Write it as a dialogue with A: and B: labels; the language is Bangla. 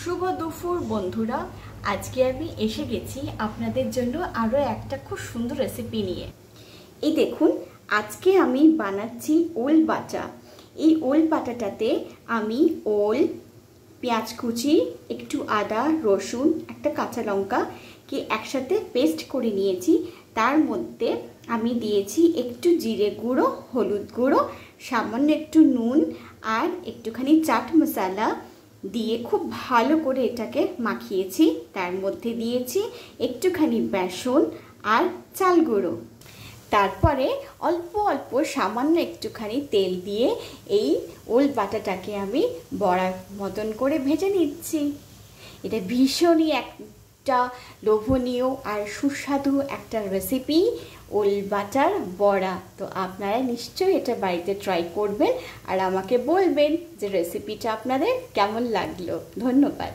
A: শুভ দুপুর বন্ধুরা, আজকে আমি এসে গেছি আপনাদের জন্য আরও একটা খুব সুন্দর রেসিপি নিয়ে। এই দেখুন, আজকে আমি বানাচ্ছি ওল বাটা। এই ওল বাটাটাতে আমি ওল, পেঁয়াজ কুচি, একটু আদা, রসুন, একটা কাঁচা লঙ্কাকে একসাথে পেস্ট করে নিয়েছি। তার মধ্যে আমি দিয়েছি একটু জিরে গুঁড়ো, হলুদ গুঁড়ো, সামান্য একটু নুন আর একটুখানি চাট মশলা দিয়ে খুব ভালো করে এটাকে মাখিয়েছি। তার মধ্যে দিয়েছি একটুখানি বেসন আর চাল গুঁড়ো। তারপরে অল্প অল্প সামান্য একটুখানি তেল দিয়ে এই ওল বাটাটাকে আমি বড়ার মতন করে ভেজে নিচ্ছি। এটা ভীষণই একটা লোভনীয় আর সুস্বাদু একটা রেসিপি, ওল বাটার বড়া। তো আপনারা নিশ্চয়ই এটা বাড়িতে ট্রাই করবেন আর আমাকে বলবেন যে রেসিপিটা আপনাদের কেমন লাগলো। ধন্যবাদ।